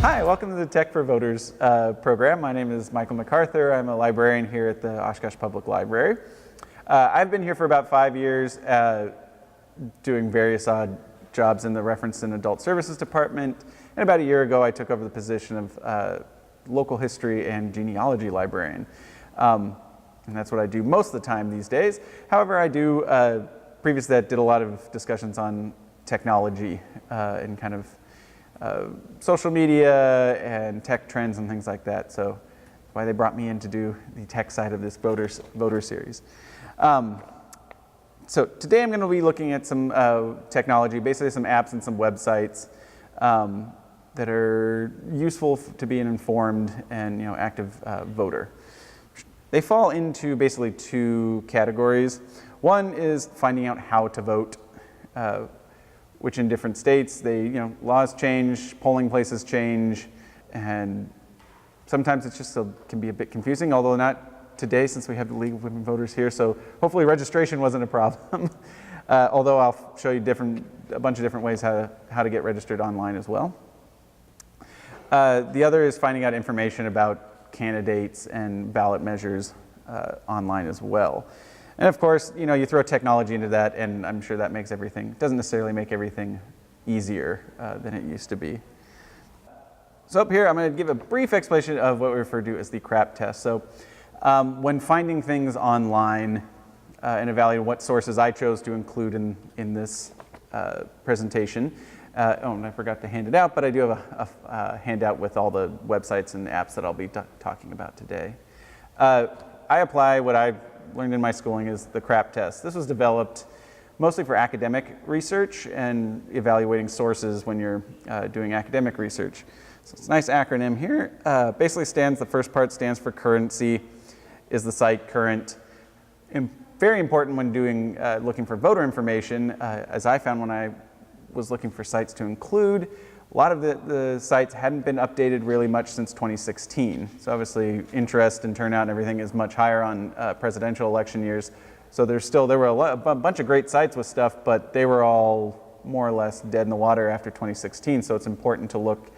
Hi, welcome to the Tech for Voters program. My name is Michael MacArthur. I'm a librarian here at the Oshkosh Public Library. I've been here for about 5 years doing various odd jobs in the Reference and Adult Services Department. And about a year ago, I took over the position of local history and genealogy librarian. And that's what I do most of the time these days. However, I do, previous to that, did a lot of discussions on technology and kind of social media and tech trends and things like that. So that's why they brought me in to do the tech side of this voter series. So today I'm going to be looking at some technology, basically some apps and some websites that are useful to be an informed and active voter. They fall into basically two categories. One is finding out how to vote, which in different states, laws change, polling places change, and sometimes it's just can be a bit confusing, although not today since we have the League of Women Voters here, so hopefully registration wasn't a problem. Although I'll show you a bunch of different ways how to get registered online as well. The other is finding out information about candidates and ballot measures online as well. And of course, you throw technology into that, and I'm sure that makes doesn't necessarily make everything easier than it used to be. So up here, I'm going to give a brief explanation of what we refer to as the CRAP test. So when finding things online and evaluating what sources I chose to include in this presentation, and I forgot to hand it out, but I do have a handout with all the websites and apps that I'll be talking about today. I apply what I've learned in my schooling is the CRAP test. This was developed mostly for academic research and evaluating sources when you're doing academic research. So it's a nice acronym here. Basically the first part stands for currency. Is the site current? Very important when looking for voter information, as I found when I was looking for sites to include. A lot of the sites hadn't been updated really much since 2016. So obviously interest and turnout and everything is much higher on presidential election years. So there were a bunch of great sites with stuff, but they were all more or less dead in the water after 2016. So it's important to look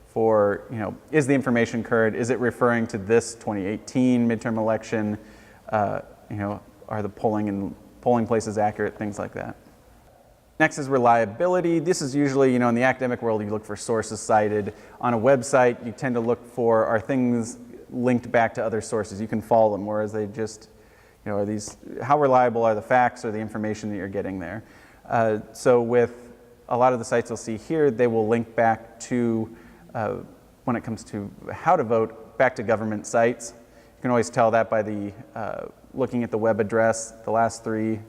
for, is the information current? Is it referring to this 2018 midterm election? Are the polling places accurate? Things like that. Next is reliability. This is usually, in the academic world, you look for sources cited. On a website, you tend to look for, are things linked back to other sources? You can follow them, whereas they just, how reliable are the facts or the information that you're getting there? So with a lot of the sites you'll see here, they will link back to, when it comes to how to vote, back to government sites. You can always tell that by looking at the web address. The last three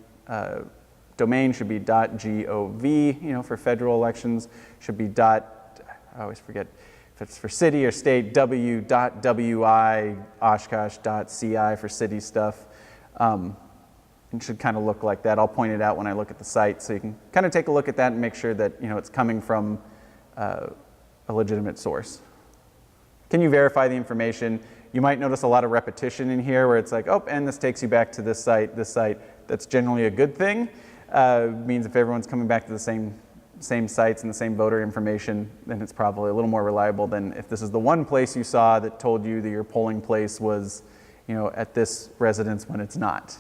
domain should be .gov, for federal elections, should be I always forget if it's for city or state, w.wi, oshkosh.ci for city stuff. It should kind of look like that. I'll point it out when I look at the site, so you can kind of take a look at that and make sure that, it's coming from a legitimate source. Can you verify the information? You might notice a lot of repetition in here where it's like, oh, and this takes you back to this site. That's generally a good thing. Means if everyone's coming back to the same sites and the same voter information, then it's probably a little more reliable than if this is the one place you saw that told you that your polling place was, at this residence when it's not.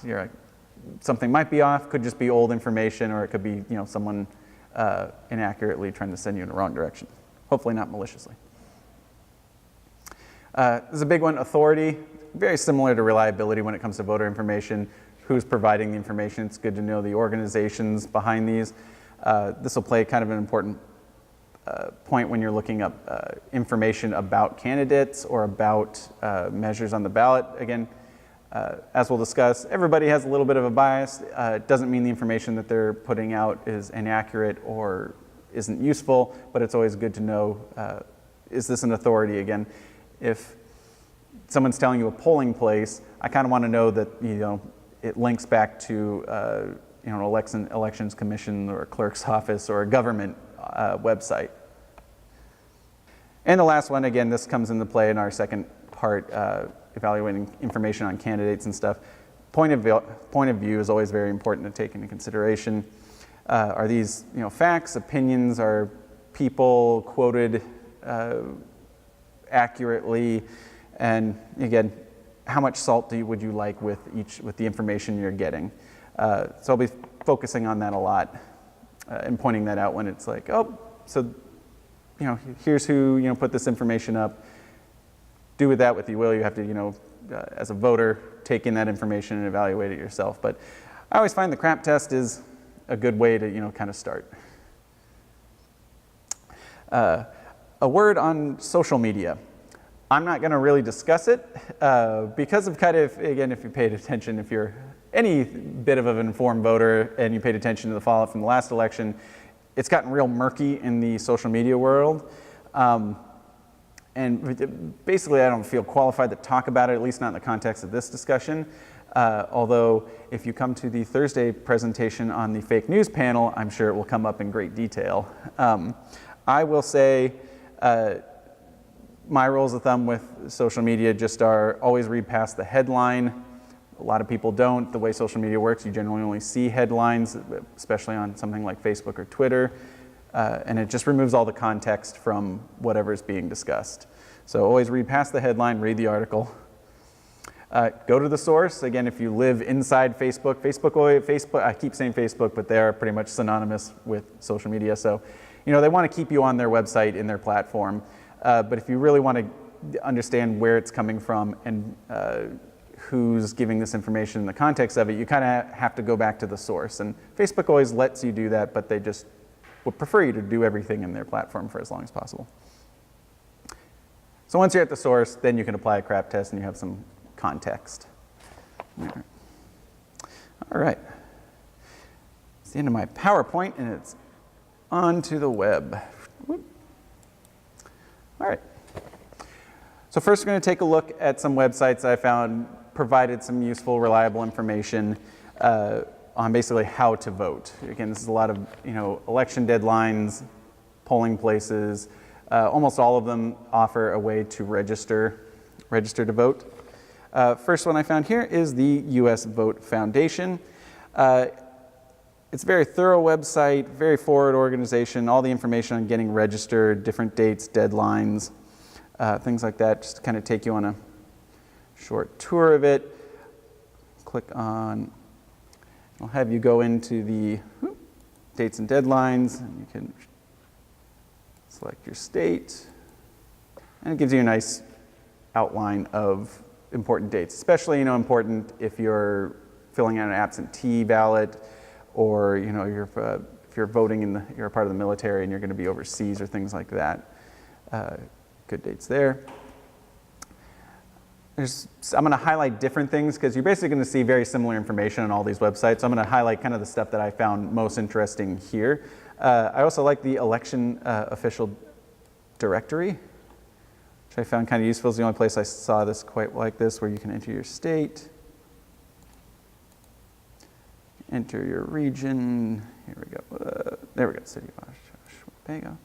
Something might be off, could just be old information, or it could be, someone inaccurately trying to send you in the wrong direction. Hopefully not maliciously. This is a big one, authority. Very similar to reliability when it comes to voter information. Who's providing the information? It's good to know the organizations behind these. This will play kind of an important point when you're looking up information about candidates or about measures on the ballot. Again, as we'll discuss, everybody has a little bit of a bias. It doesn't mean the information that they're putting out is inaccurate or isn't useful, but it's always good to know, is this an authority? Again, if someone's telling you a polling place, I kind of want to know that, it links back to an elections commission or a clerk's office or a government website. And the last one, again, this comes into play in our second part, evaluating information on candidates and stuff. Point of view is always very important to take into consideration. Are these facts, opinions? Are people quoted accurately, and again, how much salt would you like with the information you're getting. So I'll be focusing on that a lot and pointing that out when it's like, oh, so here's who put this information up. Do with that what you will. You have to as a voter take in that information and evaluate it yourself. But I always find the crap test is a good way to kind of start. A word on social media. I'm not going to really discuss it because of again, if you paid attention, if you're any bit of an informed voter and you paid attention to the fallout from the last election, it's gotten real murky in the social media world. And basically, I don't feel qualified to talk about it, at least not in the context of this discussion. Although, if you come to the Thursday presentation on the fake news panel, I'm sure it will come up in great detail. I will say my rules of thumb with social media just are always read past the headline. A lot of people don't. The way social media works, you generally only see headlines, especially on something like Facebook or Twitter. And it just removes all the context from whatever is being discussed. So always read past the headline, read the article. Go to the source. Again, if you live inside Facebook, I keep saying Facebook, but they are pretty much synonymous with social media. So, they want to keep you on their website, in their platform. But if you really want to understand where it's coming from and who's giving this information in the context of it, you kind of have to go back to the source. And Facebook always lets you do that, but they just would prefer you to do everything in their platform for as long as possible. So once you're at the source, then you can apply a crap test and you have some context. All right. It's the end of my PowerPoint and it's on to the web. Whoop. All right. So first we're going to take a look at some websites I found provided some useful, reliable information on basically how to vote. Again, this is a lot of election deadlines, polling places. Almost all of them offer a way to register to vote. First one I found here is the U.S. Vote Foundation. It's a very thorough website, very forward organization, all the information on getting registered, different dates, deadlines, things like that, just to kind of take you on a short tour of it. Click on, I'll have you go into the dates and deadlines, and you can select your state, and it gives you a nice outline of important dates, especially important if you're filling out an absentee ballot, or if you're voting you're a part of the military and you're going to be overseas or things like that. Good dates there. I'm going to highlight different things because you're basically going to see very similar information on all these websites. So I'm going to highlight kind of the stuff that I found most interesting here. I also like the election official directory, which I found kind of useful. It's the only place I saw this quite like this, where you can enter your state, enter your region. Here we go. There we go. City of Oshkosh. There you go.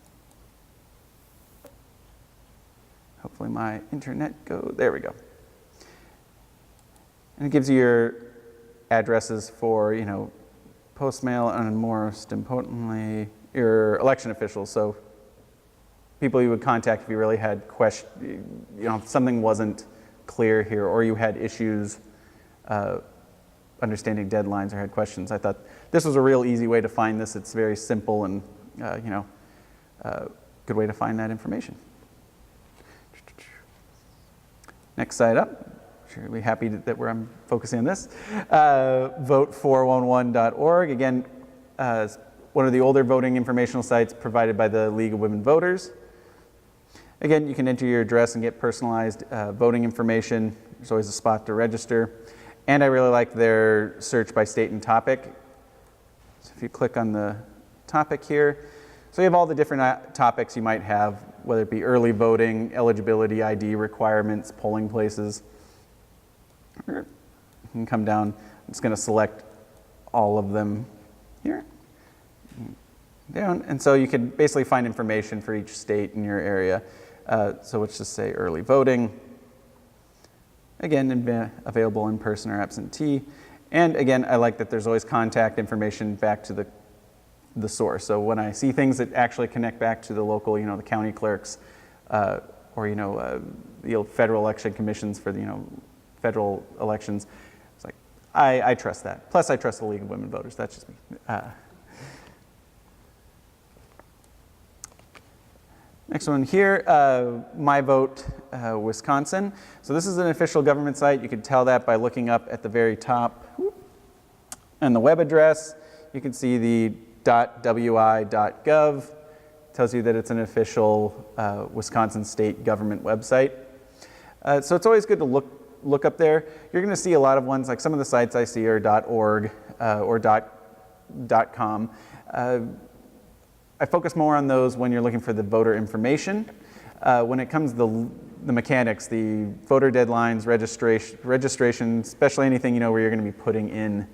Hopefully my internet goes. There we go. And it gives you your addresses for, postmail, and most importantly, your election officials. So people you would contact if you really had questions, if something wasn't clear here, or you had issues understanding deadlines or had questions. I thought this was a real easy way to find this. It's very simple and, good way to find that information. Next site up. Sure, we'll be happy that I'm focusing on this. Vote411.org. Again, one of the older voting informational sites provided by the League of Women Voters. Again, you can enter your address and get personalized voting information. There's always a spot to register. And I really like their search by state and topic. So if you click on the topic here, so you have all the different topics you might have, whether it be early voting, eligibility, ID requirements, polling places. You can come down. I'm just going to select all of them here. Down. And so you can basically find information for each state in your area. So let's just say early voting. Again, available in person or absentee. And again, I like that there's always contact information back to the source. So when I see things that actually connect back to the local, the county clerks, or federal election commissions for the federal elections. It's like I trust that. Plus, I trust the League of Women Voters. That's just me. Next one here, My Vote Wisconsin. So this is an official government site. You can tell that by looking up at the very top. And the web address, you can see the .wi.gov. Tells you that it's an official Wisconsin state government website. So it's always good to look up there. You're going to see a lot of ones, like some of the sites I see are .org or .com. I focus more on those when you're looking for the voter information. When it comes to the mechanics, the voter deadlines, registration, especially anything where you're going to be putting in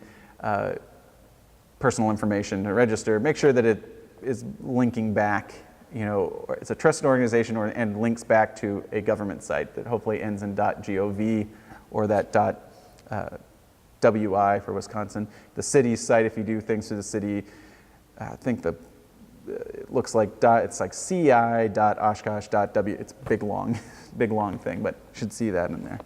personal information to register, make sure that it is linking back, it's a trusted organization and links back to a government site that hopefully ends in .gov or that .wi for Wisconsin. The city's site, if you do things to the city, I think it looks like it's like ci.oshkosh.w. It's a big long thing, but you should see that in there.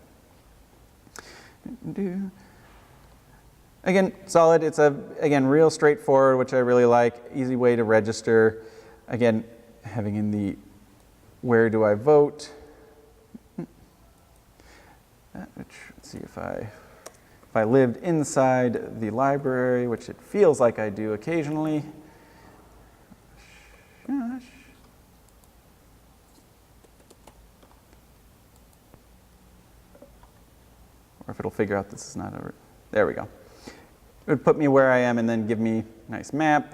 Again, solid. It's real straightforward, which I really like. Easy way to register. Again, having in the where do I vote? Let's see if I lived inside the library, which it feels like I do occasionally. Gosh. Or if it'll figure out this is not there we go. It would put me where I am and then give me a nice map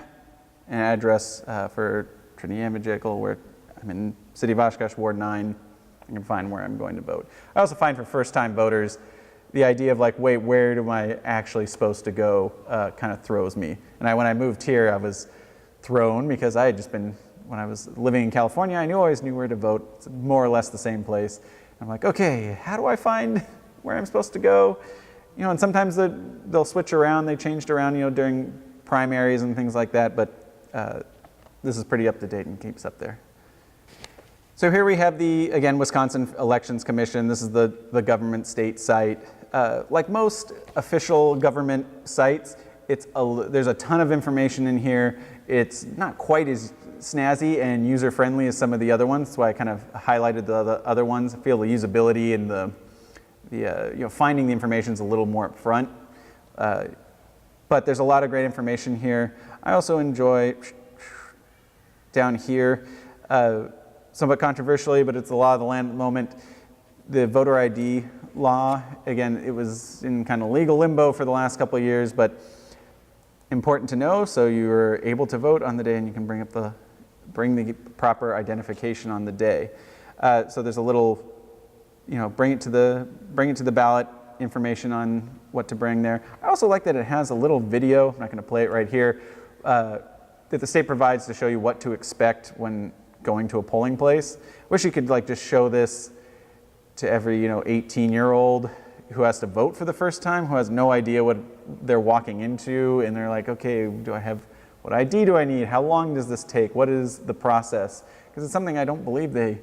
and address for Trinity Evangelical, where I'm in City of Oshkosh, Ward 9. I can find where I'm going to vote. I also find for first-time voters, the idea of like, wait, where am I actually supposed to go kind of throws me. And when I moved here, I was thrown because I had just been, when I was living in California, I always knew where to vote. It's more or less the same place. I'm like, okay, how do I find where I'm supposed to go? And sometimes they'll switch around. They changed around, during primaries and things like that. But this is pretty up to date and keeps up there. So here we have again, Wisconsin Elections Commission. This is the government state site. Like most official government sites, there's a ton of information in here. It's not quite as snazzy and user-friendly as some of the other ones. That's why I kind of highlighted the other ones. I feel the usability and the finding the information is a little more up front. But there's a lot of great information here. I also enjoy down here, somewhat controversially, but it's the law of the land at the moment, the voter ID law. Again, it was in kind of legal limbo for the last couple of years, but important to know, so you are able to vote on the day and you can bring the proper identification on the day. So there's a little, bring it to the ballot information on what to bring there. I also like that it has a little video, I'm not going to play it right here, that the state provides to show you what to expect when going to a polling place. Wish you could just show this to every 18-year-old who has to vote for the first time, who has no idea what they're walking into, and they're like, okay, what ID do I need? How long does this take? What is the process? Because it's something I don't believe they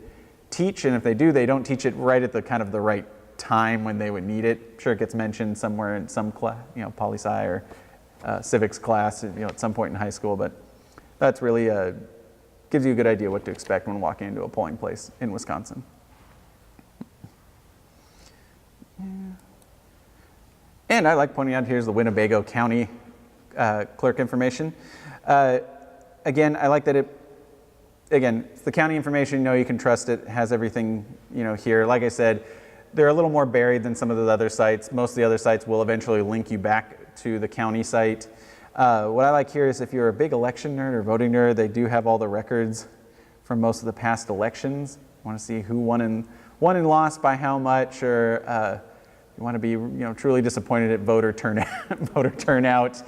teach, and if they do, they don't teach it right at the right time when they would need it. I'm sure it gets mentioned somewhere in some class, poli-sci or civics class, at some point in high school, but that's really gives you a good idea what to expect when walking into a polling place in Wisconsin. And I like pointing out here's the Winnebago County clerk information. Again, I like that it's the county information, you can trust it, has everything, here. Like I said, they're a little more buried than some of the other sites. Most of the other sites will eventually link you back to the county site. What I like here is if you're a big election nerd or voting nerd, they do have all the records from most of the past elections. You want to see who won and lost by how much, or you want to be truly disappointed at voter turnout.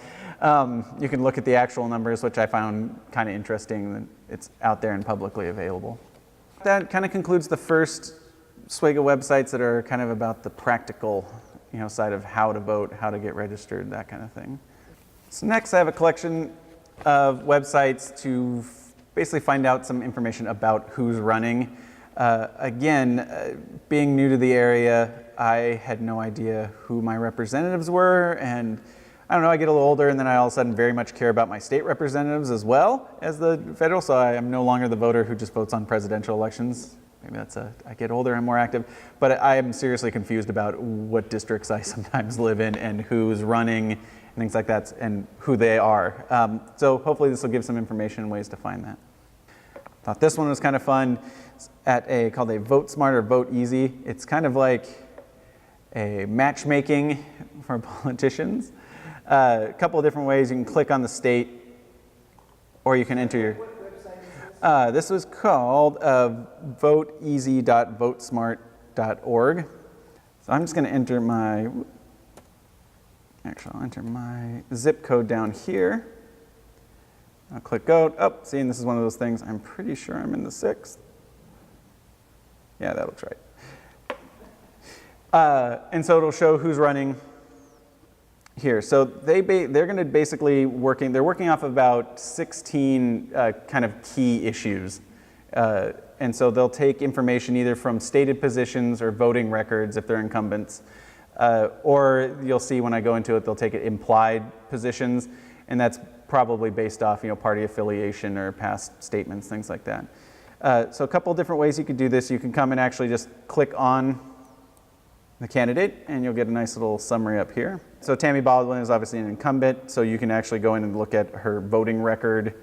You can look at the actual numbers, which I found kind of interesting that it's out there and publicly available. That kind of concludes the first swig of websites that are kind of about the practical side of how to vote, how to get registered, that kind of thing. So next I have a collection of websites to basically find out some information about who's running. Being new to the area, I had no idea who my representatives were, and I don't know, I get a little older and then I all of a sudden very much care about my state representatives as well as the federal, so I am no longer the voter who just votes on presidential elections. Maybe I get older, I'm more active, but I am seriously confused about what districts I sometimes live in and who's running and things like that and who they are. So hopefully this will give some information and ways to find that. Thought this one was kind of fun. It's called a VoteSmart or VoteEasy. It's kind of like a matchmaking for politicians. A couple of different ways. You can click on the state, or you can enter your. This was called voteeasy.votesmart.org. So I'm just going to enter I'll enter my zip code down here. I'll click go. Oh, see, and this is one of those things. I'm pretty sure I'm in the 6th. Yeah, that looks right. And so it'll show who's running here. So they're going to basically they're working off about 16 kind of key issues. And so they'll take information either from stated positions or voting records if they're incumbents. Or you'll see when I go into it, they'll take it implied positions, and that's probably based off party affiliation or past statements, things like that. So a couple different ways you could do this. You can come and actually just click on the candidate, and you'll get a nice little summary up here. So Tammy Baldwin is obviously an incumbent, so you can actually go in and look at her voting record.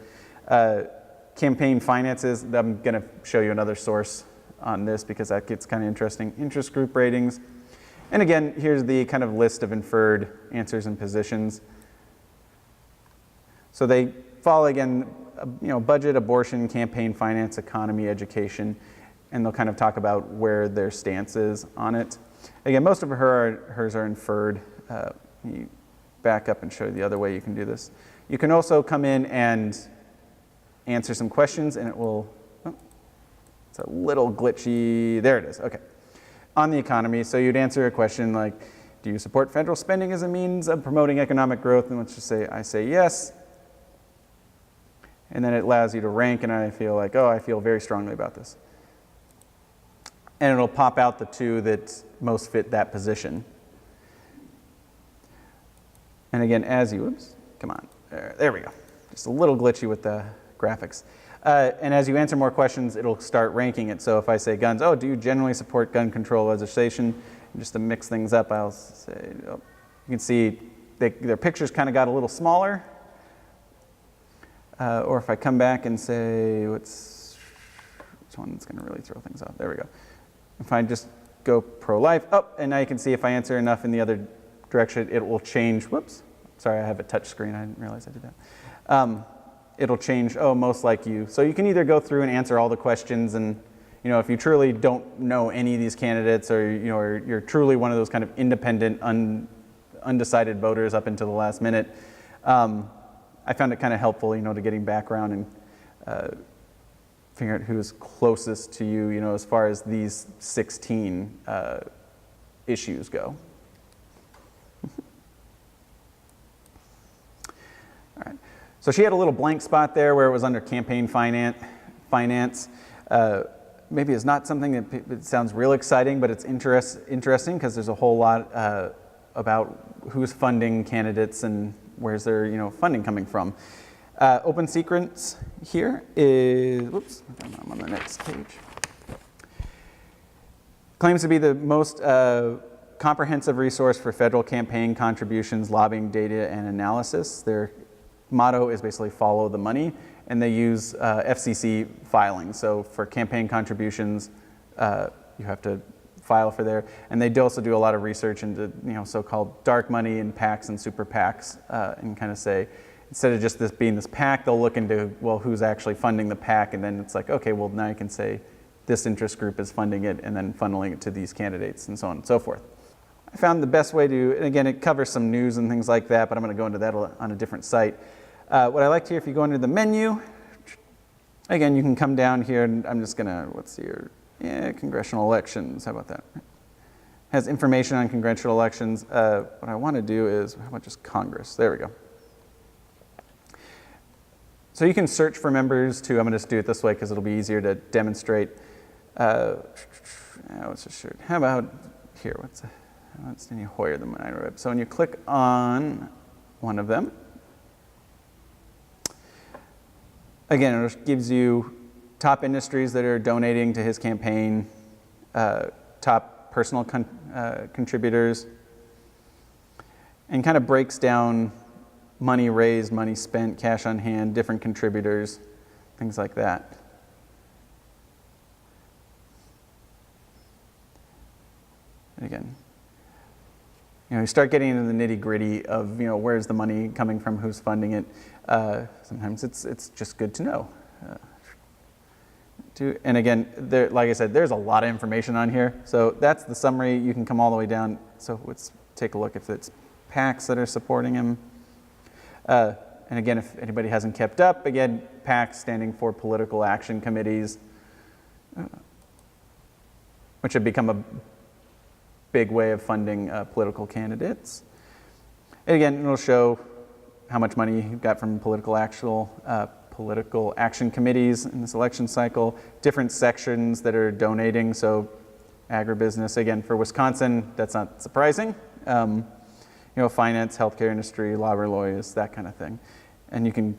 Campaign finances, I'm going to show you another source on this because that gets kind of interesting. Interest group ratings. And again, here's the kind of list of inferred answers and positions. So they follow, again, budget, abortion, campaign finance, economy, education, and they'll kind of talk about where their stance is on it. Again, most of hers are inferred. You back up and show you the other way you can do this. You can also come in and answer some questions, and it will, it's a little glitchy, there it is, okay. On the economy, so you'd answer a question like, do you support federal spending as a means of promoting economic growth? And let's just say, I say yes. And then it allows you to rank, and I feel like, I feel very strongly about this. And it'll pop out the two that most fit that position. And again, come on, there we go. Just a little glitchy with the graphics. And as you answer more questions, it'll start ranking it. So if I say guns, do you generally support gun control legislation? And just to mix things up, I'll say, you can see their pictures kind of got a little smaller. Or if I come back and say, which one that's going to really throw things off? There we go. If I just go pro-life, and now you can see if I answer enough in the other direction, it will change. Whoops, sorry, I have a touch screen. I didn't realize I did that. It'll change, most like you. So you can either go through and answer all the questions, and if you truly don't know any of these candidates, or you're truly one of those kind of independent, undecided voters up until the last minute, I found it kind of helpful, to getting background and figuring out who's closest to you, as far as these 16 issues go. All right. So she had a little blank spot there where it was under campaign finance. Maybe it's not something that it sounds real exciting, but it's interesting because there's a whole lot about who's funding candidates and where's their funding coming from. Open Secrets here is, whoops, I'm on the next page. Claims to be the most comprehensive resource for federal campaign contributions, lobbying data, and analysis. Their motto is basically follow the money, and they use FCC filing. So for campaign contributions, you have to file for there. And they also do a lot of research into so-called dark money and PACs and super PACs, and kind of say, instead of just this being this PAC, they'll look into, well, who's actually funding the PAC, and then it's like, okay, well, now you can say this interest group is funding it and then funneling it to these candidates and so on and so forth. I found the best way to, and again, it covers some news and things like that, but I'm going to go into that on a different site. What I liked here, if you go into the menu, again, you can come down here, and I'm just going to, what's here? Yeah, congressional elections. How about that? Has information on congressional elections. What I want to do is, how about just Congress? There we go. So you can search for members too. I'm going to just do it this way because it'll be easier to demonstrate. How about here? What's Steny Hoyer, the minor web? So when you click on one of them, again, it gives you top industries that are donating to his campaign, top personal contributors, and kind of breaks down money raised, money spent, cash on hand, different contributors, things like that. And again, you start getting into the nitty-gritty of, where's the money coming from, who's funding it. Sometimes it's just good to know. And again, like I said, there's a lot of information on here. So that's the summary. You can come all the way down. So let's take a look if it's PACs that are supporting him. And again, if anybody hasn't kept up, again, PACs standing for Political Action Committees, which have become a big way of funding political candidates. And again, it'll show how much money you got from political action committees in this election cycle, different sections that are donating. So agribusiness, again, for Wisconsin, that's not surprising. Finance, healthcare industry, lawyers, that kind of thing. And you can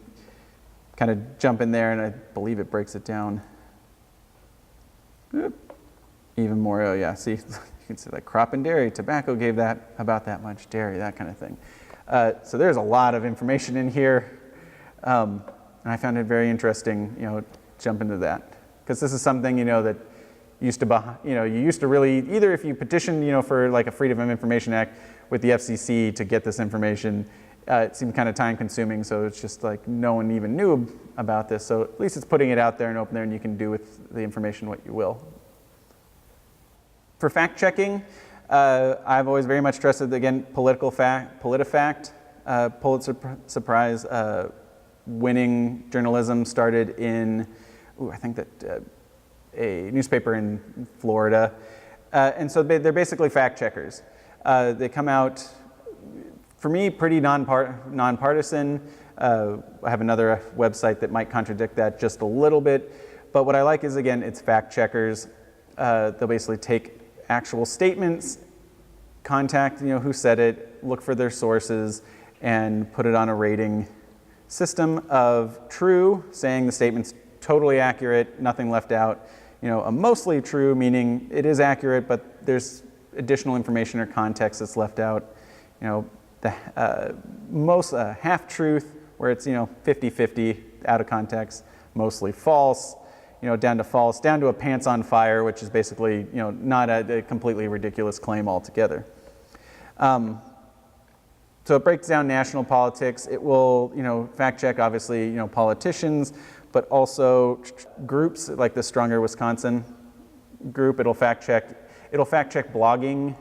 kind of jump in there, and I believe it breaks it down even more. Oh yeah, see, you can see like crop and dairy, tobacco gave that about that much, dairy, that kind of thing. So there's a lot of information in here, and I found it very interesting, jump into that, because this is something that used to, you used to really, either if you petitioned, for like a Freedom of Information Act with the FCC to get this information, it seemed kind of time consuming, so it's just like no one even knew about this. So at least it's putting it out there and open there, and you can do with the information what you will. For fact checking, I've always very much trusted, again, PolitiFact, Pulitzer Prize winning journalism started in, I think that a newspaper in Florida. And so they're basically fact checkers. They come out, for me, pretty nonpartisan. I have another website that might contradict that just a little bit. But what I like is, again, it's fact checkers. They'll basically take actual statements, contact who said it, look for their sources, and put it on a rating system of true, saying the statement's totally accurate, nothing left out. A mostly true, meaning it is accurate, but there's additional information or context that's left out. The most half truth, where it's 50-50 out of context, mostly false. Down to false, down to a pants on fire, which is basically, not a completely ridiculous claim altogether. So it breaks down national politics. It will, fact check, obviously, politicians, but also groups like the Stronger Wisconsin group. It'll fact check blogging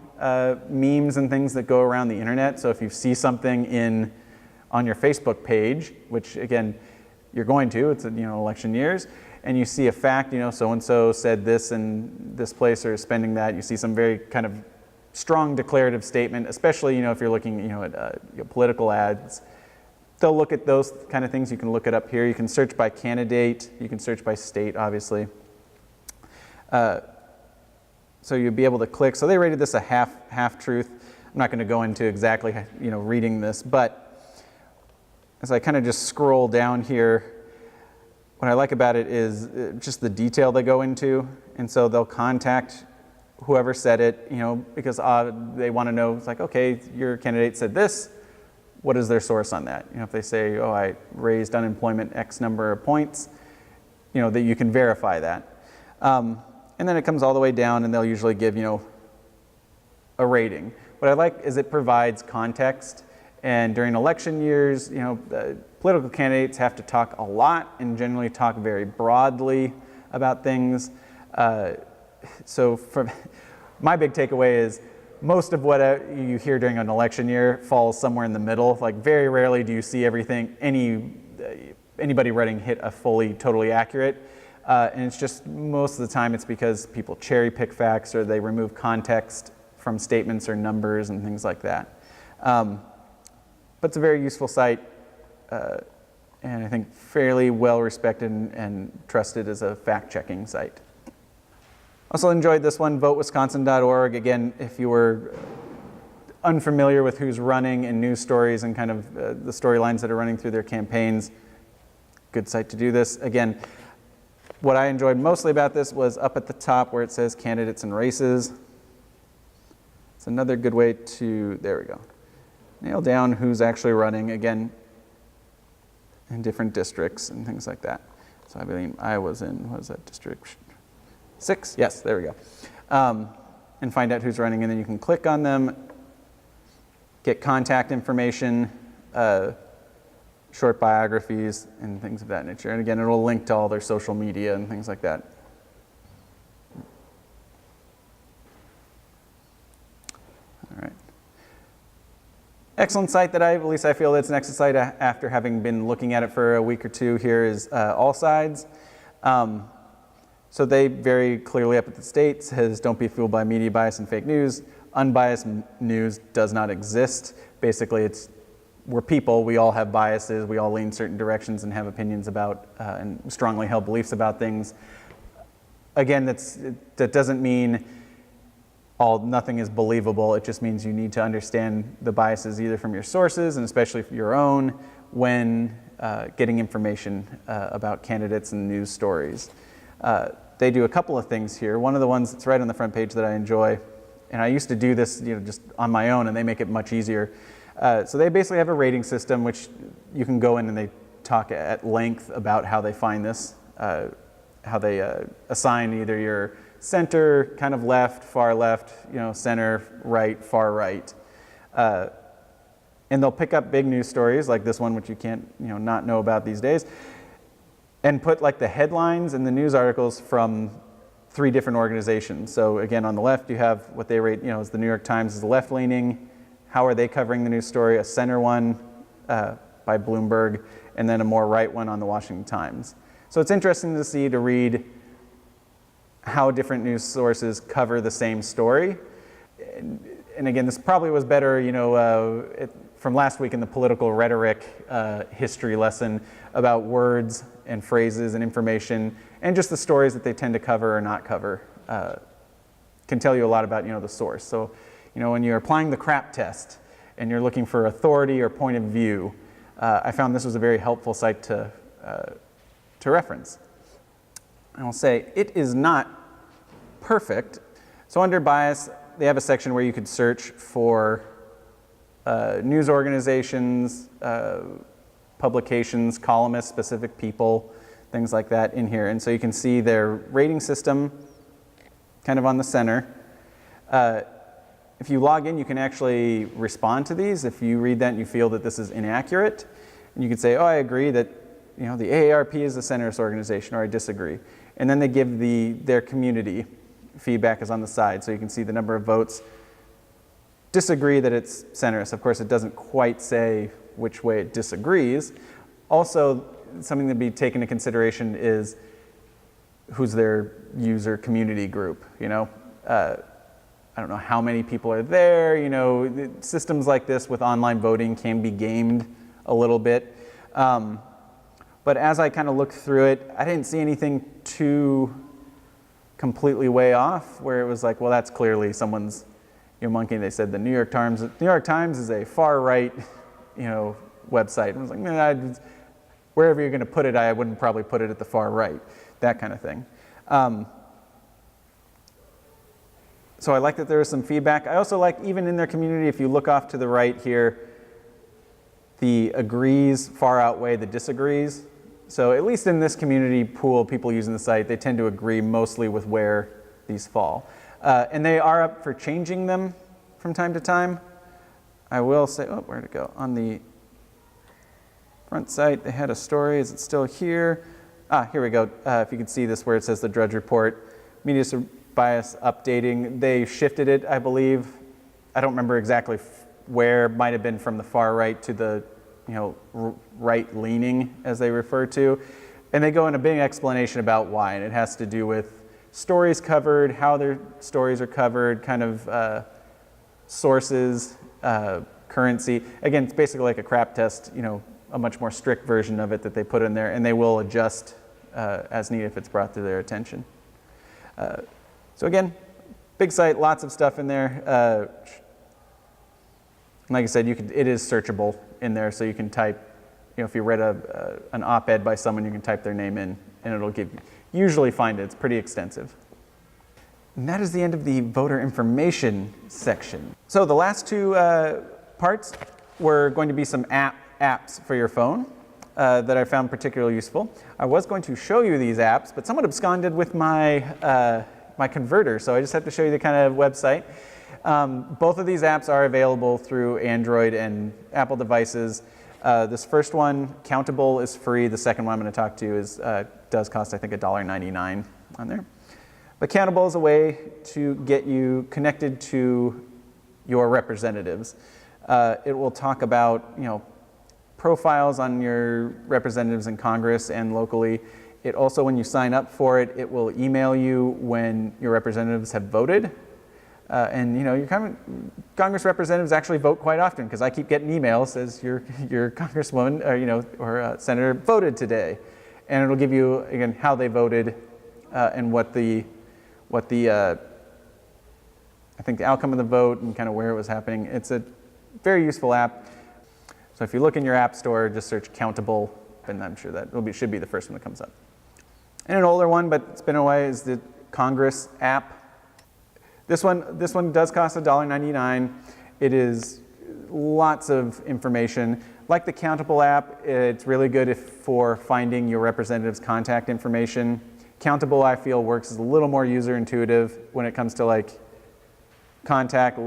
memes and things that go around the internet. So if you see something on your Facebook page, which again, you're going to, it's election years, and you see a fact, so-and-so said this in this place or spending that, you see some very kind of strong declarative statement, especially, if you're looking, at political ads. They'll look at those kind of things. You can look it up here. You can search by candidate. You can search by state, obviously. So you'll be able to click. So they rated this a half truth. I'm not going to go into exactly, reading this, but as I kind of just scroll down here, what I like about it is just the detail they go into. And so they'll contact whoever said it, because they want to know, it's like, okay, your candidate said this, what is their source on that? If they say, oh, I raised unemployment X number of points, that you can verify that. And then it comes all the way down, and they'll usually give, a rating. What I like is it provides context. And during election years, political candidates have to talk a lot and generally talk very broadly about things. So from my big takeaway is most of what you hear during an election year falls somewhere in the middle. Like very rarely do you see anybody writing hit a totally accurate. And it's just most of the time it's because people cherry pick facts or they remove context from statements or numbers and things like that. But it's a very useful site, and I think fairly well respected and trusted as a fact-checking site. Also enjoyed this one, VoteWisconsin.org. Again, if you were unfamiliar with who's running and news stories and kind of the storylines that are running through their campaigns, good site to do this. Again, what I enjoyed mostly about this was up at the top where it says candidates and races. It's another good way to, there we go, nail down who's actually running, again, in different districts and things like that. So I believe I was in, what was that, District 6? Yes, there we go. And find out who's running, and then you can click on them, get contact information, short biographies, and things of that nature. And again, it'll link to all their social media and things like that. All right. Excellent site that at least I feel it's an excellent site after having been looking at it for a week or two here is All Sides. So they very clearly up at the state says, don't be fooled by media bias and fake news. Unbiased news does not exist. Basically, we're people, we all have biases, we all lean certain directions and have opinions about and strongly held beliefs about things. Again, that doesn't mean nothing is believable. It just means you need to understand the biases either from your sources and especially your own when getting information about candidates and news stories. They do a couple of things here. One of the ones that's right on the front page that I enjoy, and I used to do this just on my own, and they make it much easier. So they basically have a rating system, which you can go in and they talk at length about how they find this, how they assign either your center, kind of left, center, right, far right. And they'll pick up big news stories like this one, which you can't not know about these days, and put like the headlines and the news articles from 3 different organizations. So again, on the left, you have what they rate, as the New York Times is left-leaning. How are they covering the news story? A center one by Bloomberg, and then a more right one on the Washington Times. So it's interesting to read how different news sources cover the same story. And again, this probably was better, from last week in the political rhetoric history lesson about words and phrases and information, and just the stories that they tend to cover or not cover can tell you a lot about, the source. So, when you're applying the CRAP test and you're looking for authority or point of view, I found this was a very helpful site to reference. I will say it is not perfect. So under bias, they have a section where you could search for news organizations, publications, columnists, specific people, things like that in here. And so you can see their rating system kind of on the center. If you log in, you can actually respond to these. If you read that and you feel that this is inaccurate, and you could say, oh, I agree that the AARP is a centrist organization, or I disagree. And then they give their community feedback is on the side, so you can see the number of votes disagree that it's centrist. Of course, it doesn't quite say which way it disagrees. Also, something to be taken into consideration is who's their user community group. I don't know how many people are there. Systems like this with online voting can be gamed a little bit. But as I kind of looked through it, I didn't see anything too completely way off where it was like, well, that's clearly someone's monkeying. They said the New York Times is a far right, website. And I was like, man, wherever you're going to put it, I wouldn't probably put it at the far right, that kind of thing. So I like that there was some feedback. I also like, even in their community, if you look off to the right here, the agrees far outweigh the disagrees. So at least in this community pool, people using the site, they tend to agree mostly with where these fall. And they are up for changing them from time to time. I will say, oh, where'd it go? On the front site, they had a story. Is it still here? Here we go. If you can see this where it says the Drudge Report, media bias updating. They shifted it, I believe. I don't remember exactly where. Might have been from the far right to the right-leaning, as they refer to. And they go into a big explanation about why, and it has to do with stories covered, how their stories are covered, kind of sources, currency. Again, it's basically like a CRAP test, a much more strict version of it that they put in there, and they will adjust as needed if it's brought to their attention. So again, big site, lots of stuff in there. Like I said, it is searchable in there, so you can type, if you read an op-ed by someone, you can type their name in, and it'll usually find it. It's pretty extensive. And that is the end of the voter information section. So the last two parts were going to be some apps for your phone that I found particularly useful. I was going to show you these apps, but someone absconded with my my converter, so I just have to show you the kind of website. Both of these apps are available through Android and Apple devices. This first one, Countable, is free. The second one I'm going to talk to you does cost, I think, $1.99 on there. But Countable is a way to get you connected to your representatives. It will talk about, profiles on your representatives in Congress and locally. It also, when you sign up for it, it will email you when your representatives have voted. And your Congress representatives actually vote quite often, because I keep getting emails says your congresswoman or senator voted today, and it'll give you again how they voted and what the I think the outcome of the vote and kind of where it was happening. It's a very useful app. So if you look in your app store, just search Countable, and I'm sure that should be the first one that comes up. And an older one, but it's been a while, is the Congress app. This one does cost $1.99. It is lots of information. Like the Countable app, it's really good for finding your representative's contact information. Countable, I feel, works as a little more user intuitive when it comes to like contact.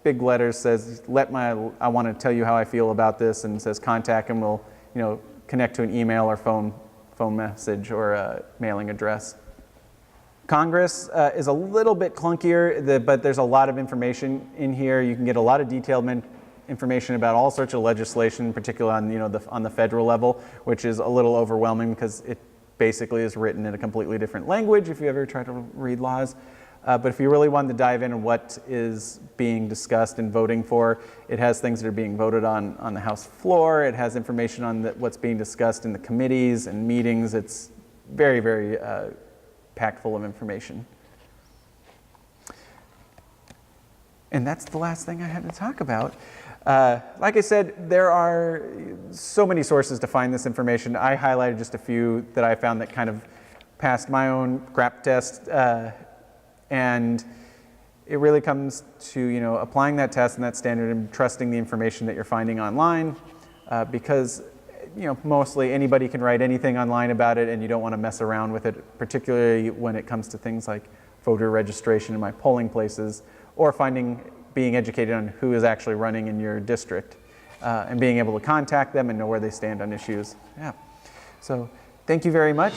Big letters says, I want to tell you how I feel about this, and says contact, and we'll connect to an email or phone message or a mailing address. Congress is a little bit clunkier, but there's a lot of information in here. You can get a lot of detailed information about all sorts of legislation, particularly on on the federal level, which is a little overwhelming because it basically is written in a completely different language if you ever try to read laws. But if you really want to dive into what is being discussed and voting for, it has things that are being voted on the House floor. It has information on what's being discussed in the committees and meetings. It's very, very packed full of information. And that's the last thing I had to talk about. Like I said, there are so many sources to find this information. I highlighted just a few that I found that kind of passed my own GRAP test. And it really comes to applying that test and that standard and trusting the information that you're finding online, because mostly anybody can write anything online about it, and you don't want to mess around with it, particularly when it comes to things like voter registration in my polling places, or being educated on who is actually running in your district, and being able to contact them and know where they stand on issues. Yeah. So thank you very much.